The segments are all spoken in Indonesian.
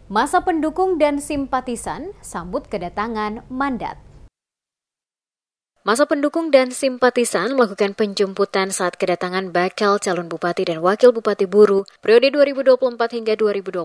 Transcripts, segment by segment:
Masa pendukung dan simpatisan sambut kedatangan mandat. Masa pendukung dan simpatisan melakukan penjemputan saat kedatangan bakal calon bupati dan wakil bupati Buru periode 2024 hingga 2029,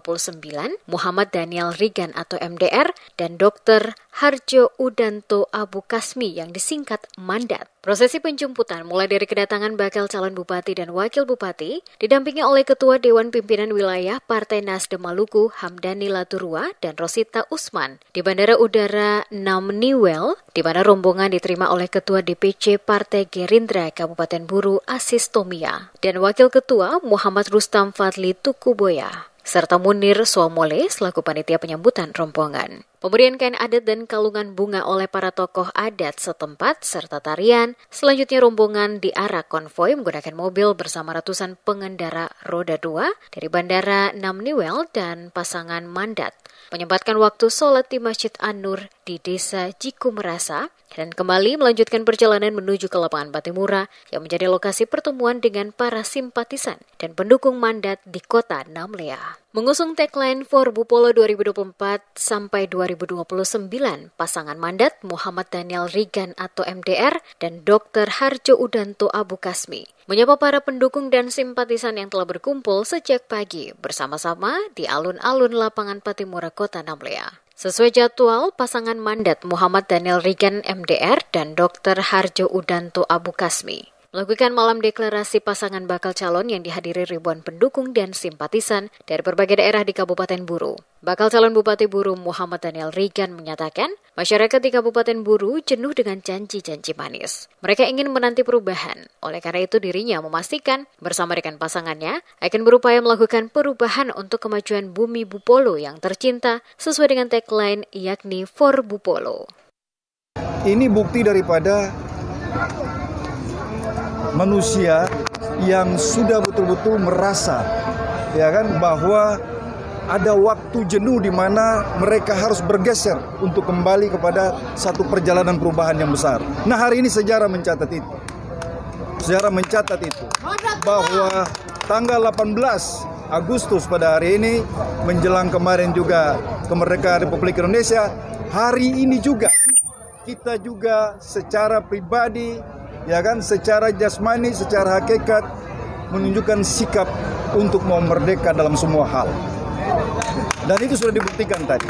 Muhammad Daniel Rigan atau MDR dan Dr. Harjo Udanto Abu Kasmi yang disingkat mandat. Prosesi penjemputan mulai dari kedatangan bakal calon bupati dan wakil bupati didampingi oleh Ketua Dewan Pimpinan Wilayah Partai Nasdem Maluku Hamdani Laturua dan Rosita Usman di Bandara Udara Namniwel, di mana rombongan diterima oleh Ketua DPC Partai Gerindra Kabupaten Buru Asis Tomia dan Wakil Ketua Muhammad Rustam Fadli Tukuboya, serta Munir Somole selaku panitia penyambutan rombongan. Pemberian kain adat dan kalungan bunga oleh para tokoh adat setempat serta tarian. Selanjutnya rombongan diarak konvoi menggunakan mobil bersama ratusan pengendara roda 2 dari Bandara Namniwel dan pasangan mandat menyempatkan waktu sholat di Masjid An-Nur di Desa Jikumerasa dan kembali melanjutkan perjalanan menuju ke lapangan Patimura yang menjadi lokasi pertemuan dengan para simpatisan dan pendukung mandat di kota Namlea. Mengusung tagline For Bupolo 2024 sampai 2029, pasangan mandat Muhammad Daniel Rigan atau MDR dan Dr. Harjo Udanto Abu Kasmi menyapa para pendukung dan simpatisan yang telah berkumpul sejak pagi bersama-sama di alun-alun lapangan Patimura Kota Namlea. Sesuai jadwal, pasangan mandat Muhammad Daniel Rigan MDR dan Dr. Harjo Udanto Abu Kasmi melakukan malam deklarasi pasangan bakal calon yang dihadiri ribuan pendukung dan simpatisan dari berbagai daerah di Kabupaten Buru. Bakal calon Bupati Buru Muhammad Daniel Rigan menyatakan, masyarakat di Kabupaten Buru jenuh dengan janji-janji manis. Mereka ingin menanti perubahan. Oleh karena itu dirinya memastikan bersama dengan pasangannya akan berupaya melakukan perubahan untuk kemajuan bumi Bupolo yang tercinta sesuai dengan tagline yakni For Bupolo. Ini bukti daripada manusia yang sudah betul-betul merasa bahwa ada waktu jenuh di mana mereka harus bergeser untuk kembali kepada satu perjalanan perubahan yang besar. Nah, hari ini sejarah mencatat itu. Sejarah mencatat itu bahwa tanggal 18 Agustus pada hari ini menjelang kemarin juga kemerdekaan Republik Indonesia, hari ini juga kita juga secara pribadi secara jasmani, secara hakikat menunjukkan sikap untuk mau merdeka dalam semua hal. Dan itu sudah dibuktikan tadi.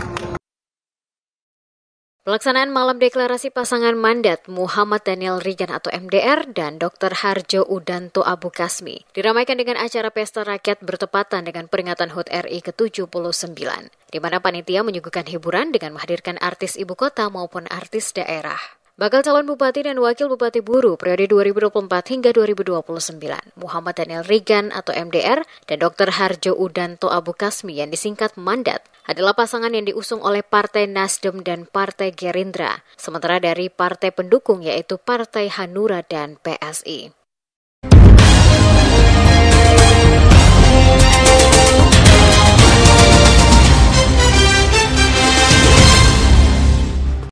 Pelaksanaan malam deklarasi pasangan mandat Muhammad Daniel Rigan atau MDR dan Dr. Harjo Udanto Abu Kasmi diramaikan dengan acara pesta rakyat bertepatan dengan peringatan HUT RI ke-79, di mana panitia menyuguhkan hiburan dengan menghadirkan artis ibu kota maupun artis daerah. Bakal calon Bupati dan Wakil Bupati Buru periode 2024 hingga 2029, Muhammad Daniel Rigan atau MDR dan Dr. Harjo Udanto Abu Kasmi yang disingkat mandat adalah pasangan yang diusung oleh Partai Nasdem dan Partai Gerindra, sementara dari partai pendukung yaitu Partai Hanura dan PSI.